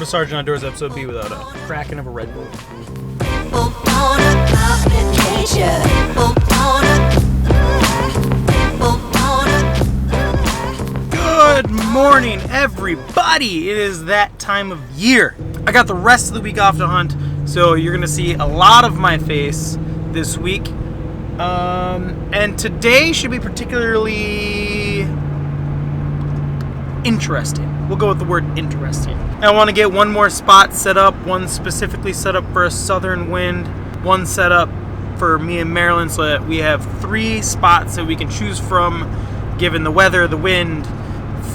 SgtOutdoors episode be without a cracking of a Red Bull? Good morning, everybody. It is that time of year. I got the rest of the week off to hunt, so you're gonna see a lot of my face this week. And today should be particularly interesting. We'll go with the word interesting. I want to get one more spot set up, one specifically set up for a southern wind, one set up for me and Marilyn, so that we have 3 spots that we can choose from, given the weather, the wind,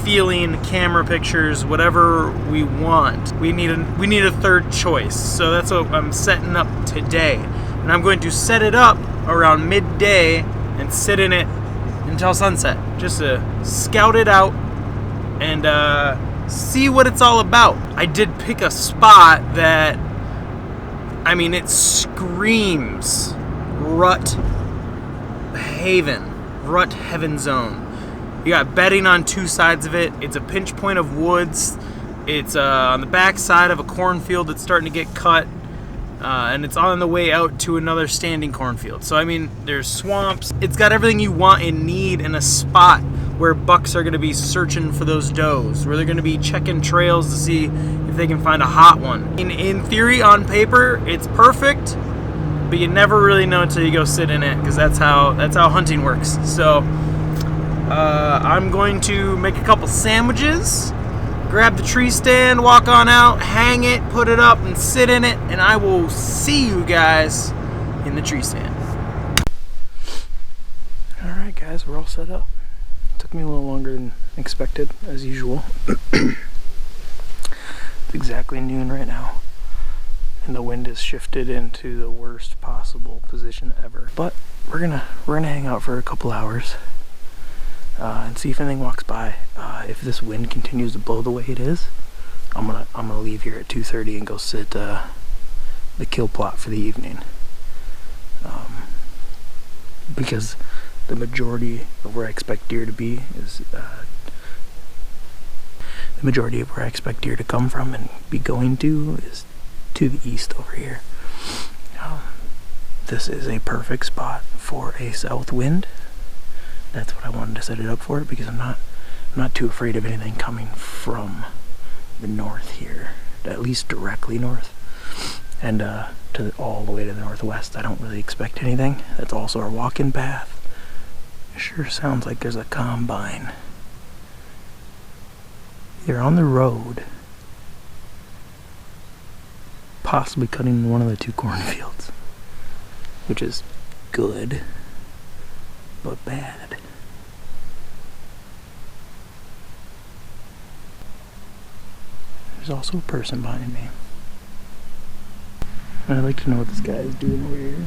feeling, camera pictures, whatever we want. We need a third choice, so that's what I'm setting up today. And I'm going to set it up around midday and sit in it until sunset, just to scout it out and see what it's all about. I did pick a spot that, I mean, it screams rut heaven zone. You got bedding on 2 sides of it. It's a pinch point of woods. It's on the back side of a cornfield that's starting to get cut, and it's on the way out to another standing cornfield. So I mean, there's swamps. It's got everything you want and need in a spot where bucks are going to be searching for those does, where they're going to be checking trails to see if they can find a hot one. In theory, on paper, it's perfect, but you never really know until you go sit in it, because that's how hunting works. So I'm going to make a couple sandwiches, grab the tree stand, walk on out, hang it, put it up, and sit in it, and I will see you guys in the tree stand. Alright guys, we're all set up. Took me a little longer than expected, as usual. It's exactly noon right now, and the wind has shifted into the worst possible position ever. But we're gonna hang out for a couple hours and see if anything walks by. If this wind continues to blow the way it is, I'm gonna leave here at 2:30 and go sit the kill plot for the evening, because the majority of where I expect deer to be is the majority of where I expect deer to come from and be going to is to the east over here. This is a perfect spot for a south wind. That's what I wanted to set it up for, because I'm not too afraid of anything coming from the north here, at least directly north, and all the way to the northwest. I don't really expect anything. That's also our walking path. Sure sounds like there's a combine. They're on the road, possibly cutting one of the 2 cornfields, which is good, but bad. There's also a person behind me. I'd like to know what this guy is doing over here.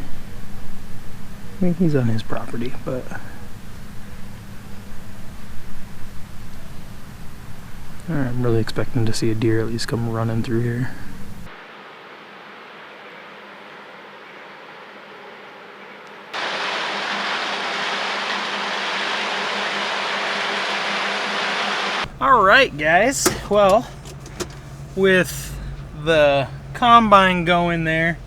I mean, he's on his property, but I'm really expecting to see a deer at least come running through here. Alright guys, well, with the combine going there,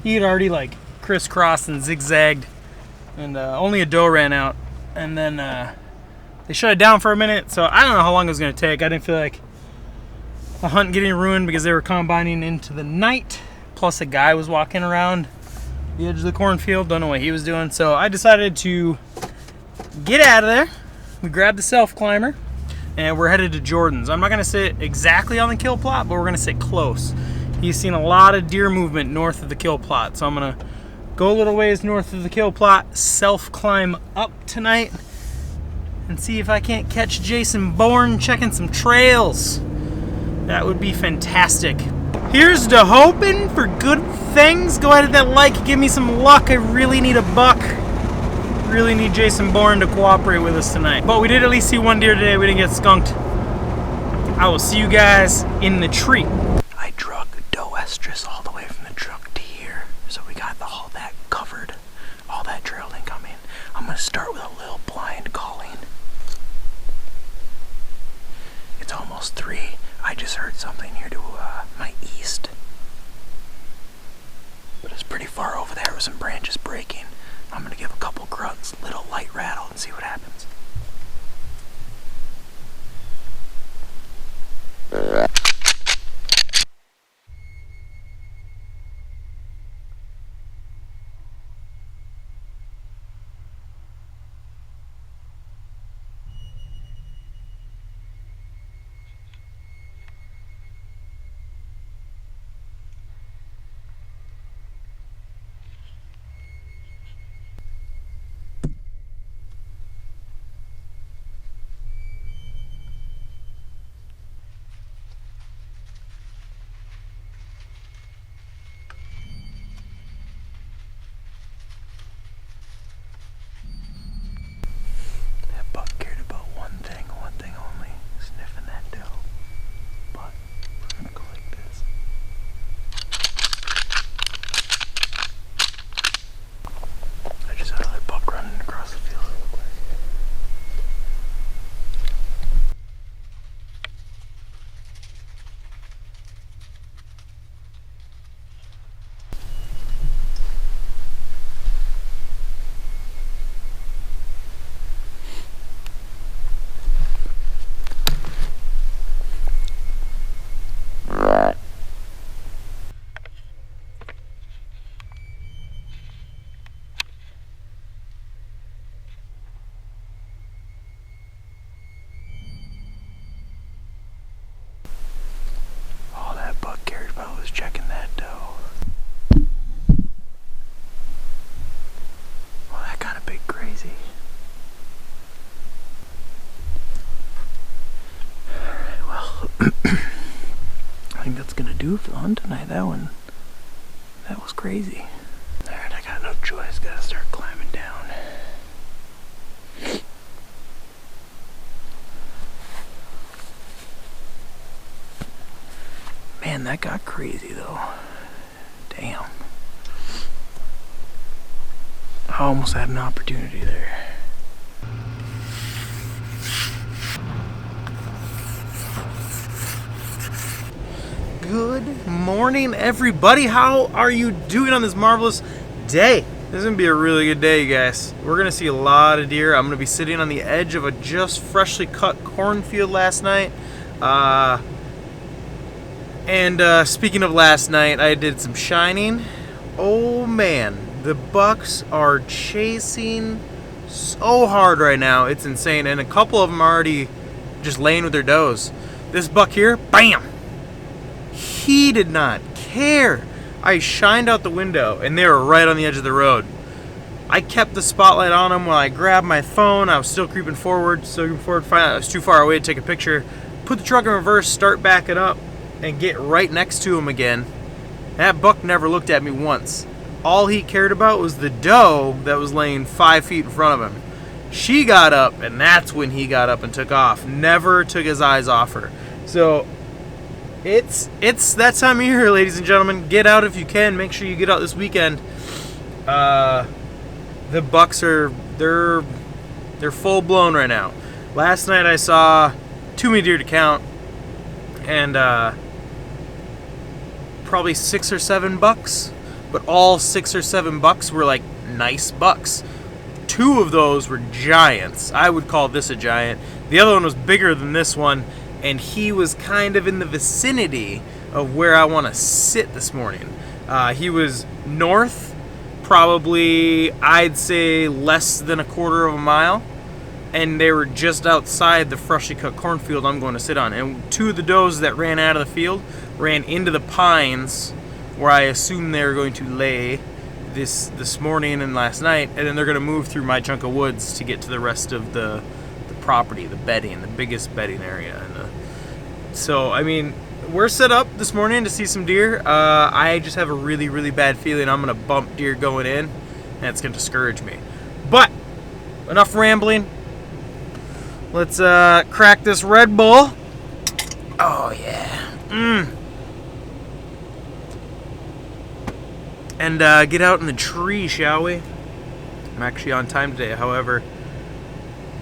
he had already like crisscrossed and zigzagged, and only a doe ran out, and then they shut it down for a minute, so I don't know how long it was going to take. I didn't feel like the hunt getting ruined because they were combining into the night, plus a guy was walking around the edge of the cornfield, don't know what he was doing, so I decided to get out of there. We grabbed the self climber, and we're headed to Jordan's. I'm not going to sit exactly on the kill plot, but we're going to sit close. He's seen a lot of deer movement north of the kill plot, so I'm going to go a little ways north of the kill plot, self climb up tonight, and see if I can't catch Jason Bourne checking some trails. That would be fantastic. Here's to hoping for good things. Go ahead and hit that like, give me some luck. I really need a buck. Really need Jason Bourne to cooperate with us tonight. But we did at least see one deer today. We didn't get skunked. I will see you guys in the tree. I drug doe estrus all the way from the truck to here, so we got all that covered. All that trail didn't come in. I'm gonna start with a little blind calling. It's almost 3. I just heard something here to my throw some branches breaking. I'm gonna give a couple grunts, little light rattle, and see what happens. Checking that doe. Well, that got a big crazy. Alright, well, I think that's gonna do for the hunt tonight. That was crazy. Alright, I got no choice. Gotta start climbing down. Man, that got crazy though. Damn. I almost had an opportunity there. Good morning, everybody. How are you doing on this marvelous day? This is gonna be a really good day, you guys. We're gonna see a lot of deer. I'm gonna be sitting on the edge of a just freshly cut cornfield last night. Speaking of last night, I did some shining. Oh man, the bucks are chasing so hard right now. It's insane. And a couple of them are already just laying with their does. This buck here, bam! He did not care. I shined out the window and they were right on the edge of the road. I kept the spotlight on him while I grabbed my phone. I was still creeping forward, find out I was too far away to take a picture. Put the truck in reverse, start backing up, and get right next to him again. That buck never looked at me once. All he cared about was the doe that was laying 5 feet in front of him. She got up, and that's when he got up and took off. Never took his eyes off her. So it's that time of year, ladies and gentlemen. Get out if you can. Make sure you get out this weekend. The bucks they're full blown right now. Last night I saw too many deer to count, and probably 6 or 7 bucks, but all 6 or 7 bucks were like nice bucks. 2 of those were giants. I would call this a giant. The other one was bigger than this one, and he was kind of in the vicinity of where I want to sit this morning. He was north, probably I'd say less than a quarter of a mile, and they were just outside the freshly cut cornfield I'm going to sit on. And 2 of the does that ran out of the field ran into the pines where I assume they were going to lay this morning and last night, and then they're going to move through my chunk of woods to get to the rest of the property, the bedding, the biggest bedding area. And so, I mean, we're set up this morning to see some deer. I just have a really, really bad feeling I'm going to bump deer going in, and it's going to discourage me. But enough rambling. Let's crack this Red Bull. Oh, yeah. And get out in the tree, shall we? I'm actually on time today, however,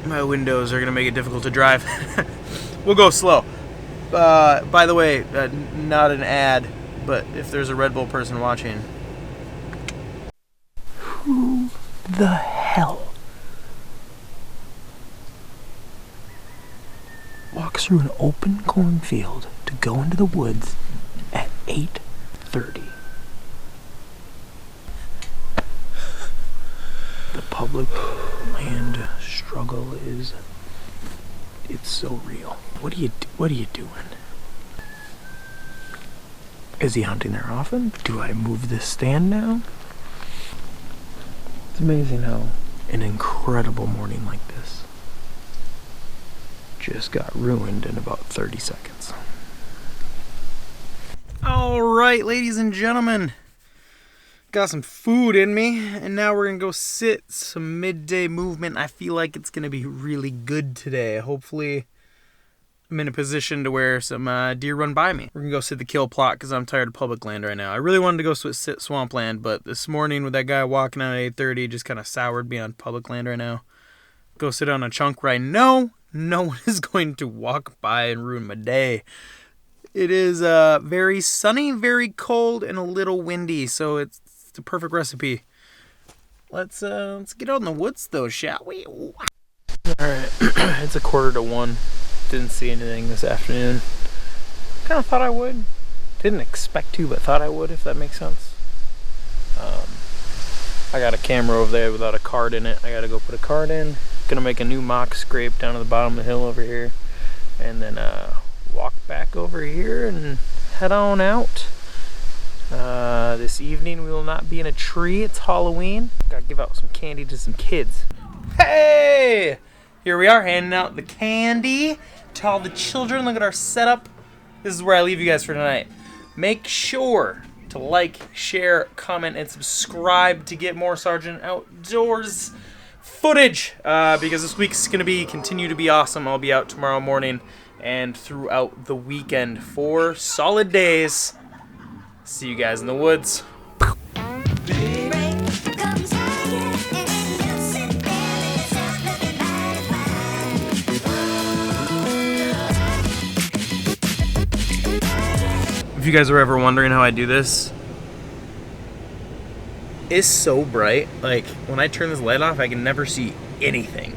my windows are going to make it difficult to drive. We'll go slow. By the way, not an ad, but if there's a Red Bull person watching, Who the hell walks through an open cornfield to go into the woods at 8:30? The public land struggle it's so real. What are you doing? Is he hunting there often? Do I move this stand now? It's amazing how an incredible morning like this just got ruined in about 30 seconds. All right, ladies and gentlemen, got some food in me, and now we're gonna go sit some midday movement. I feel like it's gonna be really good today. Hopefully I'm in a position to where some deer run by me. We're gonna go sit the kill plot because I'm tired of public land right now. I really wanted to go sit swampland, but this morning with that guy walking out at 8:30 just kind of soured me on public land right now. Go sit on a chunk where I know no one is going to walk by and ruin my day. It is very sunny, very cold, and a little windy, so it's the perfect recipe. Let's get out in the woods though, shall we? All right, it's 1:45. Didn't see anything this afternoon. Kind of thought I would. Didn't expect to, but thought I would, if that makes sense. I got a camera over there without a card in it. I gotta go put a card in. Gonna make a new mock scrape down to the bottom of the hill over here, and then walk back over here and head on out. This evening we will not be in a tree. It's Halloween. Gotta give out some candy to some kids. Hey! Here we are handing out the candy to all the children. Look at our setup. This is where I leave you guys for tonight. Make sure to like, share, comment, and subscribe to get more Sgt Outdoors footage, because this week's gonna continue to be awesome. I'll be out tomorrow morning and throughout the weekend, 4 solid days. See you guys in the woods. If you guys are ever wondering how I do this, it's so bright. Like, when I turn this light off, I can never see anything.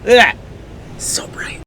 Look at that. So bright.